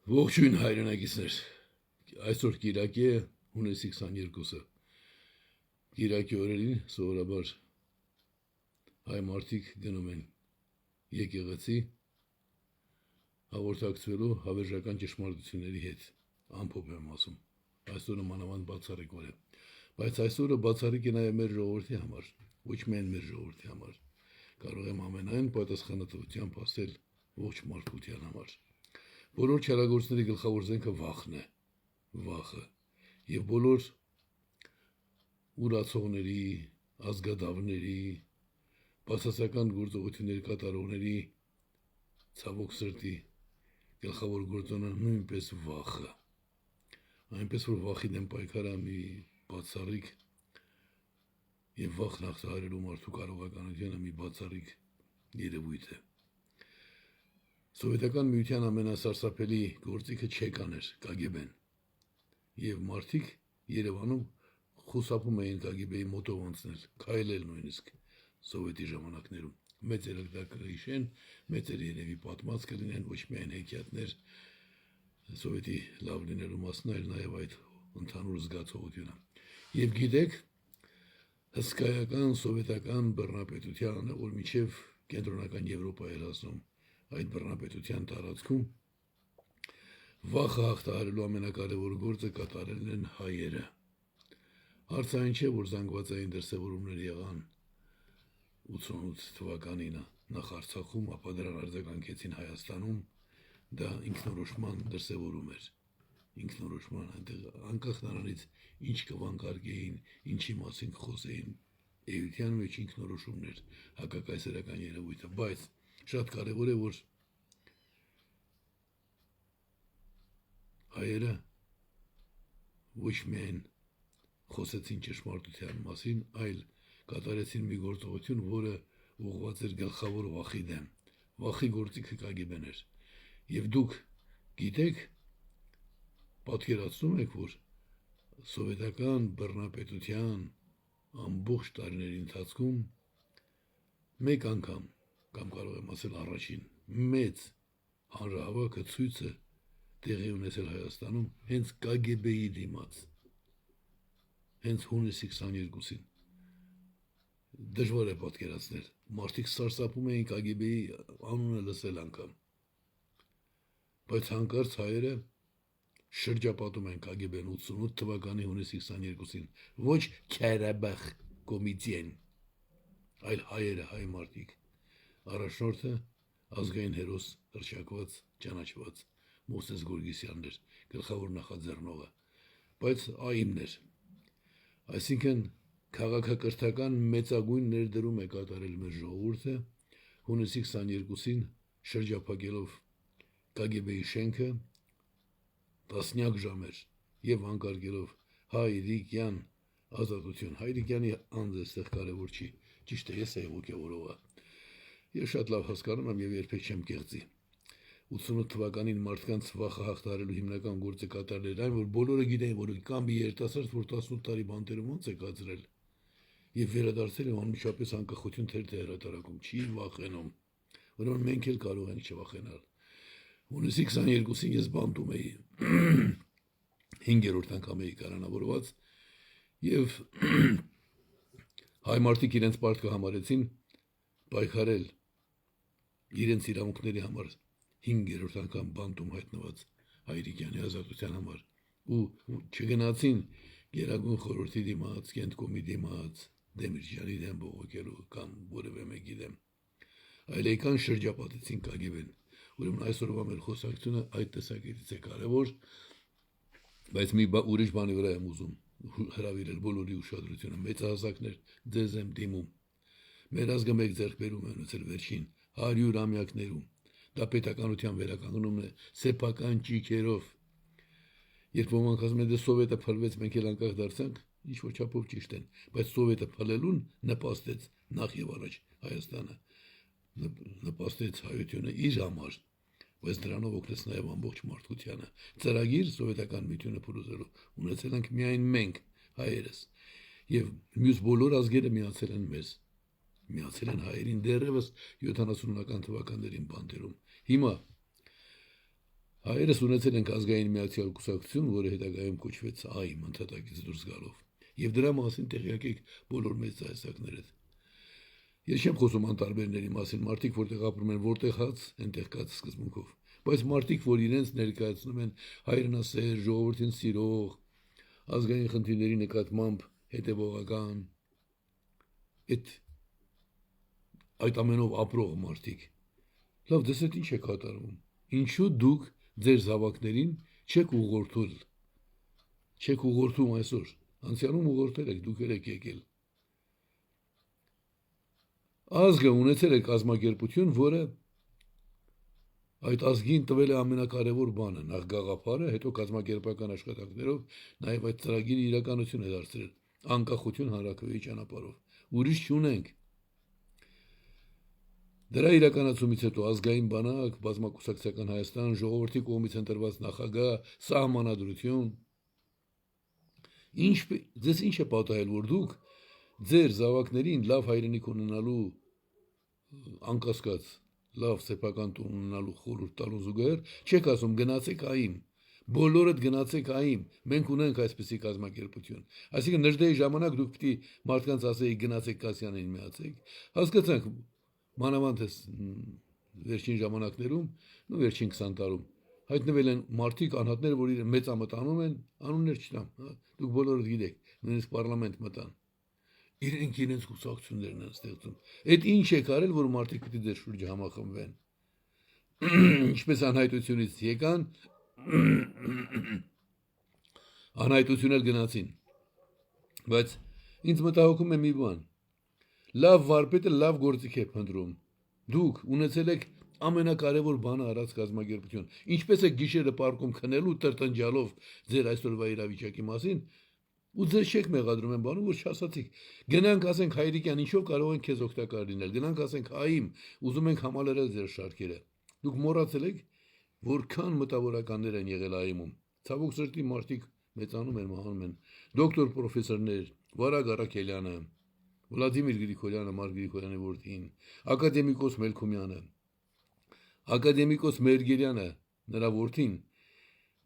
Ողջույն հայրենակիցներ, այսօր կիրակի է հունիսի 22-ը, կիրակի օրերին սովորաբար հայ մարդիկ գնում են եկեղեցի հաղորդակցվելու հավերժական ճշմարտությունների հետ, ամփոփ եմ ասում, այսօրը մանավանդ բացառիկ օր է, բայց այսօրը բացառիկ է նաև մեր ժողովրդի համար, ոչ միայն մեր ժողովրդի համար, կարող եմ ամենայն պատասխանատվությամբ ասել ողջ մարդկության համար։ Բոլոր չարագործների գլխավոր զենքը վախն է, վախը, և բոլոր ուրացողների, ազգադավների, բացասական գործողությունների կատարողների ցավոք սրտի գլխավոր գործոնը նույնպես վախը, այնպես որ վախի դեմ պայքարը մի բացառիկ և վախն հաղթահարելու մարդու կարողականությունը մի բացառիկ երևույթ է։ Սովետական միության ամենասարսափելի գործիքը չեկան էր KGB-ն, և մարդիկ Երևանում խուսափում էին KGB-ի մոտով անցնել, քայլել նույնիսկ սովետի ժամանակներում։ Մեծերը դա կհիշեն, մեծերը երևի պատմած կլինեն, ոչ միայն հեքիաթներ սովետի լավ լինելու մասն, այլ նաև այդ ընդհանուր զգացողությունը։ Եվ գիտեք, հսկայական սովետական բռնապետությանը, որ մինչև կենտրոնական Եվրոպա էր հասնում, այդ բռնապետության տարածքում վախը հաղթահարելու ամենակարևոր գործը կատարել են հայերը։ Հարցը այն չէ, որ զանգվածային դրսևորումներ եղան 88 թվականին նախ Արցախում, ապա դրան արձագանքեցին Հայաստանում, դա ինքնորոշման դրսևորում էր, ինքնորոշման, այնտեղ անկախ նրանից ինչ կվանկարկեին, ինչի մասին կխոսեին, էության մեջ ինքնորոշումներ, հակակայսերական երևույթը, բայց շատ կարևոր է, որ հայերը ոչ միայն խոսեցին ճշմարտության մասին, այլ կատարեցին մի գործողություն, որը ուղղված էր գլխավոր վախի դեմ։ Վախի գործիքը KGB-ն էր։ Եվ դուք գիտեք, պատկերացնում եք, որ սովետական բռնապետության ամբողջ տարիների ընթացքում մեկ անգամ, կամ կարող եմ ասել առաջին, մեծ հանրահավաքը ցույցը տեղի ունեցել Հայաստանում հենց KGB-ի դիմաց, հենց հունիսի 22-ին, դժվար է պատկերացնել, մարդիկ սարսափում էին KGB-ի անունը լսել անգամ, բայց հանկարծ հայերը շրջապատում են KGB-ն 88 թվականի հունիսի 22-ին, ոչ Քարաբախ կոմիտեն, այլ հայերը, հայ մարդիկ, առաջնորդը ազգային հերոս հռչակված, ճանաչված Մովսես Գորգիսյանն էր, գլխավոր նախաձեռնողը, բայց ԱԻՄ-ն էր, այսինքն քաղաքակրթական մեծագույն ներդրում է կատարել մեր ժողովուրդը հունիսի 22-ին շրջափակելով KGB-ի շենքը տասնյակ ժամեր և անկարգելով Հայրիկյան ազատություն, Հայրիկյանի անձը այստեղ կարևոր չի, ճիշտ է, ես էի ոգևորողը, և շատ լավ հասկանում եմ և երբեք չեմ կեղծի։ 88 թվականին մարդկանց վախը հաղթահարելու հիմնական գործը կատարել էր այն, որ բոլորը գիտեն, որ կամ մի երիտասարդ, որ 18 տարի բանտերում ոնց է կացրել, և վերադարձել է անմիջապես անկախություն թերթ է հրատարակում, չի վախենում, ուրեմն մենք էլ կարող ենք չվախենալ։ Հունիսի 22-ին ես բանտում էի, 5-րդ անգամ էի կալանավորված, և հայ մարդիկ իրենց պարտքը համարեցին պայքարել իրենց իրավունքների համար 5-րդ անգամ բանտում հայտնված Հայրիկյանի ազատության համար ու չգնացին Գերագույն խորհրդի դիմաց, Կենտկոմի դիմաց, Դեմիրճյանի դեմ բողոքելու կամ որևէ մեկի դեմ, այլ եկան շրջապատեցին KGB-ն, ուրեմն այսօրվա մեր խոսակցությունը այդ տեսակետից է կարևոր, բայց մի ուրիշ բանի վրա եմ ուզում հրավիրել բոլորի ուշադրությունը, մեծահասակներ, ձեզ եմ դիմում, մեր ազգը մեկ ձեռքբերում է ունեցել վերջին 100-ամյակներում, դա պետականության վերականգնումն է սեփական ճիգերով, երբ ոմանք ասում են, դե Սովետը փլվեց, մենք էլ անկախ դարձանք, ինչ-որ չափով ճիշտ են, բայց Սովետը փլելուն նպաստեց նախ և առաջ Հայաստանը, նպաստեց հայությունը իր համար, բայց դրանով օգնեց նաև ամբողջ մարդկությանը։ Ծրագիր սովետական միությունը փլուզելու ունեցել ենք միայն մենք, հայերս, և մյուս բոլոր ազգերը միացել են մեզ, միացել են հայերին դեռևս 70-ական թվականներին բանտերում։ Հիմա Հայերս ունեցել ենք ազգային միացյալ կուսակցություն, որը հետագայում կոչվեց ԱԻՄ ընդհատակից դուրս գալով։ Եվ դրա մասին տեղյակ եք բոլոր մեծ հայաստաններդ։ Ես չեմ խոսում անտարբերների մասին, մարդիկ որտեղ ապրում են, որտեղ հաց, այնտեղ կաց սկզբունքով։ Բայց մարդիկ, որ իրենց ներկայացնում են հայրենասեր, ժողովրդին սիրող, ազգային խնդիրների նկատմամբ հետևողական, այդ ամենով ապրող մարդիկ։ Լավ, դες այդ ինչ է կատարվում։ Ինչու դուք ձեր զավակներին չեք ուղղորդում այսօր։ Անցյալում ուղղորդել եք, դուք եք եկել։ Ազգը ունեցել է կազմակերպություն, որը այդ ազգին տվել է ամենակարևոր բանը, նախ գաղափարը, հետո կազմակերպական աշխատանքներով, նաև այդ ծրագիրը իրականություն է դարձրել, անկախություն հանրաքվեի ճանապարհով։ Ուրիշ չունենք։ Դրա իրականացումից հետո ազգային բանակ, բազմակուսակցական Հայաստան, ժողովրդի կողմից ընտրված նախագահ, սահմանադրություն։ Ձեզ ինչ է պատահել, որ դուք ձեր զավակներին լավ հայրենիք ունենալու անկասկած լավ սեփական տուն ունենալու խորհուրդ տալու զուգահեռ չեք ասում գնացեք ԱԻՄ, բոլորդ գնացեք ԱԻՄ, մենք ունենք այսպիսի կազմակերպություն։ Այսինքն Նժդեի ժամանակ դուք պիտի մարդկանց ասեիք գնացեք Կասյանին միացեք։ Հասկացանք, մանավանդ վերջին ժամանակներում, վերջին 20 տարում հայտնվել են մարդիկ, անհատներ, որ իրեն մեծամտ անում են, անուններ չտամ, դուք բոլորդ գիտեք, նույնիսկ պարլամենտ մտան։ Իրենք իրենց կուսակցություններն են ստեղծում։ Այդ ինչ եք արել, որ մարդիկ պիտի ձեր շուրջը համախմբվեն։ Ինչպես անհայտությունից եկան, անհայտություն էլ գնացին։ Բայց ինձ մտահոգում է մի բան։ Լավ վարպետը լավ գործիք է փնտրում։ Դուք ունեցել եք ամենակարևոր բանը արած կազմակերպություն։ Ինչպես է գիշերը պարկում քնելու տրտնջալով ձեր այսօրվա իրավիճակի մասին, ու ձեզ չեք մեղադրում են բանում, որ չասացիք։ Գնանք ասենք Հայրիկյան, ինչով կարող են քեզ օգտակար լինել։ Գնանք ասենք ԱԻՄ, ուզում ենք համալրել ձեր շարքերը։ Դուք մոռացել եք, որքան մտավորականներ են եղել ԱԻՄ-ում։ Ցավոք սրտի մարդիկ մեծանում են, մահանում են։ Դոկտոր պրոֆեսորներ, Վարագ Արաքելյանը, Վլադիմիր Գրիգորյանը, Մարկ Գրիգորյանի որդին, ակադեմիկոս Մելքումյանը, ակադեմիկոս Մերգելյանը, նրա որդին։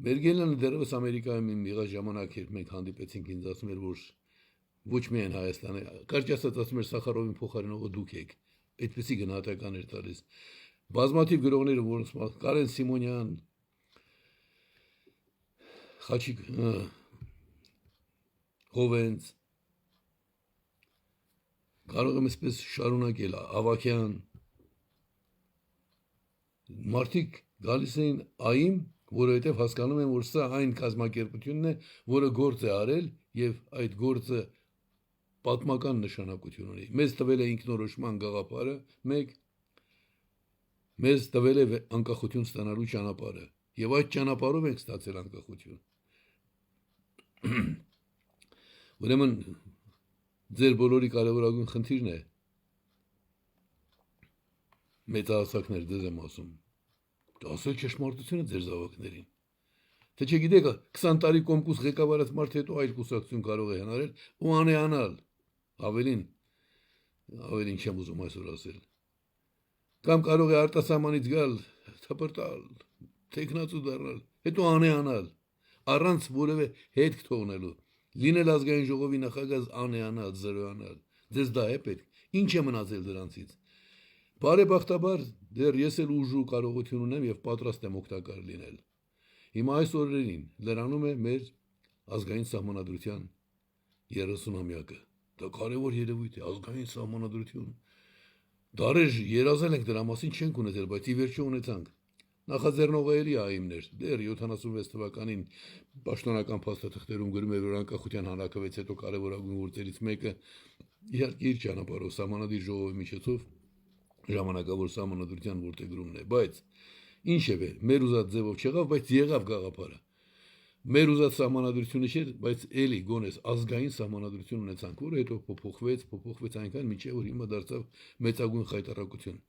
Մերգելյանը դեռևս Ամերիկայում իմ եղած ժամանակ երբ մենք հանդիպեցինք, ինձ ասում էր, որ ոչ միայն Հայաստանը, կարճ ասած ասում էր Սախարովին փոխարինողը դուք եք։ Այդպիսի գնահատական էր տալիս։ Բազմաթիվ գրողները, որոնց Կարեն Սիմոնյան, Խաչիկ Հովենց, կարող եմ այսպես շարունակել, Ավակյան, մարդիկ գալիս էին ԱԻՄ, որովհետև հասկանում են, որ սա այն կազմակերպությունն է, որը գործ է արել եւ այդ գործը պատմական նշանակություն ունի։ Մեզ տվել է ինքնորոշման գաղափարը, մեկ մեզ տվել է անկախություն ստանալու ճանապարհը եւ այդ ճանապարհով ենք ստացել անկախություն։ Ուրեմն ձեր բոլորի կարևորագույն խնդիրն է մեծահասակներ դες եմ ասում։ Ասել ճշմարտությունը ձեր զավակներին։ Թե չգիտեք 20 տարի կոմկուս ղեկավարած մարդ հետո այլ կուսակցություն կարող է հնարել ու անեանալ։ Ավելին չեմ ուզում այսօր ասել։ Կամ կարող է արտասահմանից գալ, թփրտալ, տեխնացու դառնալ, հետո անեանալ, առանց որևէ հետք թողնելու։ Լինել ազգային ժողովի նախագահ անեանալ, զրոյանալ։ Ձեզ դա է պետք։ Ինչ է մնացել դրանցից։ Բարեբախտաբար դեռ ես էլ ուժ ու կարողություն ունեմ եւ պատրաստ եմ օգտակար լինել։ Հիմա այս օրերին լրանում է մեր ազգային սահմանադրության 30-ամյակը։ Դա կարևոր երևույթ է, ազգային սահմանադրություն։ Դարեր երազել ենք դրա մասին չենք ունեցել, բայց ի վերջո ունեցանք։ Նախաձեռնողը էլի ԱԻՄ-ներ, դեռ 76 թվականին պաշտոնական փաստաթղթերում գրում է, որ անկախության հանրաքվեից հետո կարևորագույն գործերից մեկը իհարկե իր ճանապարհով սահմանադիր ժողովի միջոցով ժամանակավոր սահմանադրության որդեգրումն է, բայց ինչևէ, մեր ուզած ձևով չեղավ, բայց եղավ գաղափարը։ Մեր ուզած սահմանադրությունը չէր, բայց էլի գոնես ազգային սահմանադրություն ունեցանք, որը հետո փոփոխվեց այնքան, մինչև որ հիմա դարձավ մեծագույն խայտառակություն։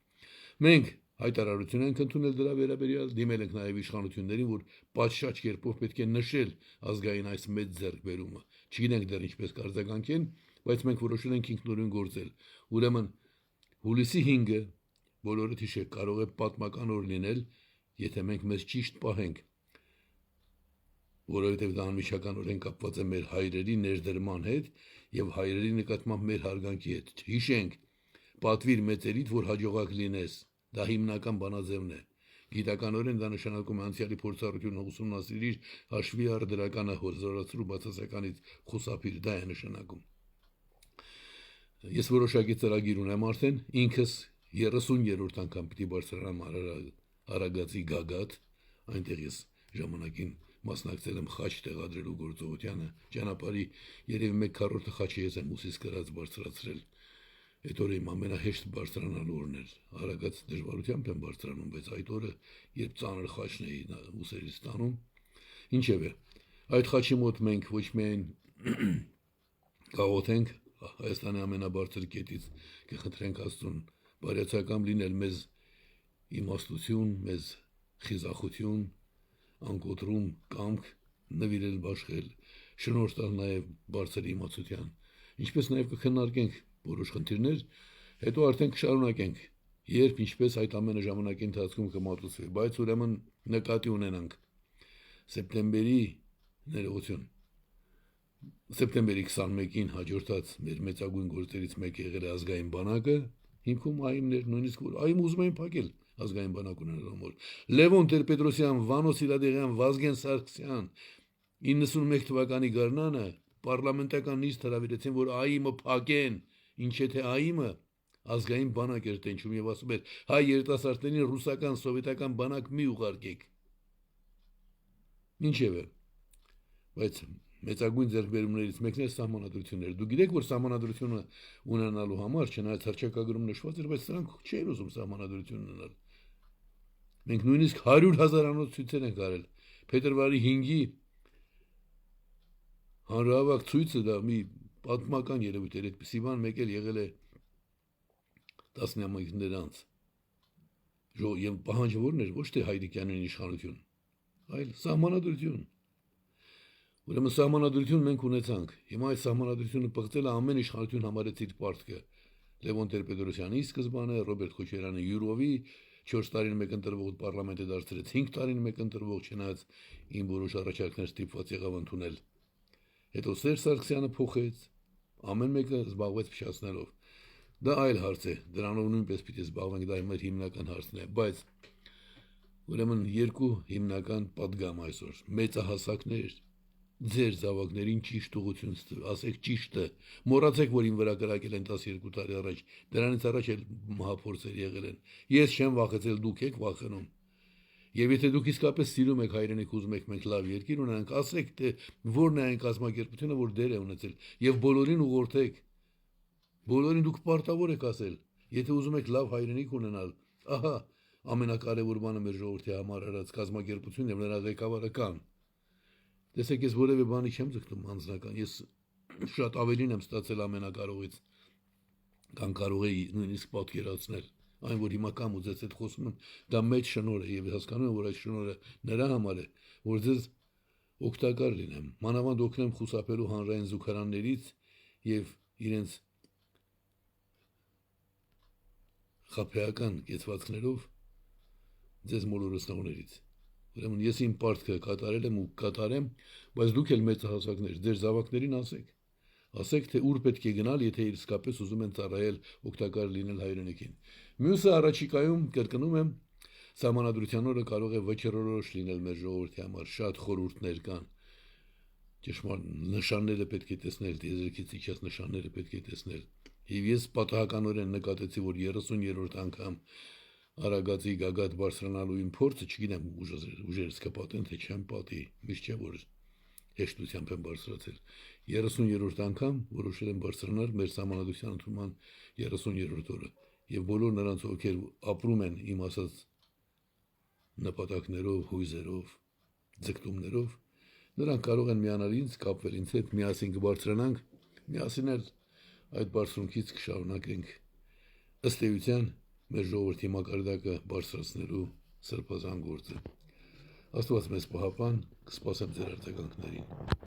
Մենք հայտարարություն ենք ընդունել դրա վերաբերյալ, դիմել ենք նաև իշխանություններին, որ պատշաճ կերպով պետք է նշել ազգային այս մեծ ձեռքբերումը։ Չգիտենք դեռ ինչպես կարձագանքեն, բայց մենք որոշել ենք ինքնուրույն գործել։ Ուրեմն հուլիսի 5-ը բոլորը հիշեք, կարող է պատմական օր լինել եթե մենք մեզ ճիշտ պահենք, որովհետև դա անմիջականորեն կապված է մեր հայրերի ներդրման հետ եւ հայրերի նկատմամբ մեր հարգանքի հետ։ Հիշենք, պատվիր մեծերիդ, որ հաջողակ լինես, դա հիմնական բանաձևն է։ Գիտականորեն դա նշանակում է անցյալի փորձառությունը ուսումնասիրիր, հաշվի առ դրականը հորզորացրու բացասականից խուսափիր, դա է նշանակում։ Ես որոշակի ծրագիր ունեմ արդեն, ինքս 30-րդ անգամ պիտի բարձրանամ Արագածի գագաթ, այնտեղ ես ժամանակին մասնակցել եմ խաչ տեղադրելու գործողությանը, ճանապարհի երևի 1/4 խաչը ես եմ ուսիս կրած բարձրացրել։ Այդ օրը իմ ամենահեշտ բարձրանալու օրն էր։ Արագած դժվարությամբ եմ բարձրանում, բայց այդ օրը, երբ ծանր խաչն էի ուսերից տանում, ինչևէ, այդ խաչի մոտ մենք ոչ միայն կաղոթենք Հայաստանի ամենաբարձր կետից, կխնդրենք Աստծուն բարյացակամ լինել մեզ իմաստություն, մեզ խիզախություն, անկոտրում կամք, նվիրել բաշխել, շնորհ տալ նաև բարձր իմացության, ինչպես նաև կքննարկենք որոշ խնդիրներ, հետո արդեն կշարունակենք, երբ ինչպես այդ ամենը ժամանակի ընթացքում կմատուցվի, բայց ուրեմն նկատի ունենանք սեպտեմբերի ներողություն Սեպտեմբերի 21-ին հաջորդած մեր մեծագույն գործերից մեկը եղել է ազգային բանակը, հիմքում այմներ նույնիսկ որ այմ ուզում էին փակել ազգային բանակ ունենալու համար։ Լևոն Տեր-Պետրոսյան, Վանո Սիրադեղյան, Վազգեն Սարգսյան 91 թվականի գարնանը պարլամենտական նիստ հրավիրեցին, որ այմը փակեն, ինչ եթե այմը ազգային բանակ էր տենչում եւ ասում էր հայ երիտասարդներին ռուսական, սովետական բանակ մի ուղարկեք։ Ինչևէ, բայց մեծագույն ձեռքբերումներից մեկն է սահմանադրությունները։ Դու գիտեք, որ սահմանադրությունը ունենալու համար, չնայած հռչակագրում նշված էր, բայց նրանք չէին ուզում սահմանադրություն ունենալ։ Մենք նույնիսկ 100,000-անոց ցույցեր ենք արել։ Փետրվարի 5-ի հանրահավաք ցույցը դա մի պատմական երևույթ էր, այդպիսի բան մեկ էլ եղել է տասնամյակներ անց։ Եվ պահանջը որն էր, ոչ թե Հայրիկյանին իշխանություն, այլ սահմանադրություն։ Ուրեմն սահմանադրություն մենք ունեցանք։ Հիմա այդ սահմանադրությունը պղծելը ամեն իշխանություն համարեց իր պարտքը։ Լևոն Տեր-Պետրոսյանի սկզբանը, Ռոբերտ Քոչարյանը յուրովի 4 տարին մեկ ընտրվող պարլամենտը դարձրեց 5 տարին մեկ ընտրվող, չնայած իմ որոշ առաջարկներ ստիպված եղավ ընդունել։ Հետո Սերժ Սարգսյանը փոխեց, ամեն մեկը զբաղվեց փչացնելով։ Դա այլ հարց է, դրանով նույնպես պիտի զբաղվենք, դա մեր հիմնական հարցն է, բայց ուրեմն երկու հիմնական պատգամ այսօր, մեծահասակներ, ձեր զավակներին ճիշտ ուղղություն ասեք ճիշտը, մոռացեք, որ իմ վրա կրակել են 12 տարի առաջ, դրանից առաջ էլ մահափորձեր եղել են, ես չեմ վախեցել, դուք եք վախենում, եւ եթե դուք իսկապես սիրում եք հայրենիք, ուզում եք մենք լավ երկիր ունենանք, ասեք, թե որն է այն կազմակերպությունը, որ դեր է ունեցել, եւ բոլորին ուղղորդեք, բոլորին դուք պարտավոր եք ասել, եթե ուզում եք լավ հայրենիք ունենալ, ահա ամենակարևոր բանը մեր ժողովրդի համար արած կազմակերպությունն եւ նրա ղեկավարը կան։ Տեսեք, ես որևէ բանի չեմ ձգտում անձնական, ես շատ ավելին եմ ստացել ամենակարողից, կան կարող էի նույնիսկ պատկերացնել, այն որ հիմա կամ ուզեց այդ խոսում եմ, դա մեծ շնորհ է եւ հասկանում եմ, որ այդ շնորհը նրա համար է, որ ձեզ օգտակար լինեմ, մանավանդ օգնեմ խուսափելու հանրային զուգարաններից եւ իրենց խափեական կեցվածքներով ձեզ մոլորեցնողներից։ Ուրեմն ես իմ պարտքը կատարել եմ ու կատարեմ, բայց դուք էլ մեծահասակներ, ձեր զավակներին ասեք, թե ուր պետք է գնալ, եթե իսկապես ուզում են ծառայել, օգտակար լինել հայրենիքին։ Մյուսը առաջիկայում կրկնում եմ, սահմանադրության օրը կարող է վճռորոշ լինել մեր ժողովրդի համար, շատ խորհուրդներ կան։ Ճշմարիտ նշանները պետք է տեսնել, դիեզերքից իջած նշանները պետք է տեսնել։ Եվ ես պատահականորեն նկատեցի, որ 30-րդ անգամ Արագածի գագաթ բարձրանալու իմ փորձը, չգիտեմ ուժերս կպատեն, թե չեմ պատի, միշտ չէ որ հեշտությամբ եմ բարձրացել։ 30-րդ անգամ որոշել եմ բարձրանալ մեր սահմանադրության ընդունման 30-րդ օրը, եւ բոլոր նրանց, ովքեր ապրում են իմ ասած նպատակներով, հույզերով, ձգտումներով, նրանք կարող են միանալ ինձ, կապվել ինձ հետ, միասին կբարձրանանք, միասին էլ այդ բարձունքից կշարունակենք ըստ էության մեր ժողովրդի մակարդակը բարձրացնելու սրբազան գործը։ Աստված մեզ պահապան, կսպասեմ ձեր արձագանքներին։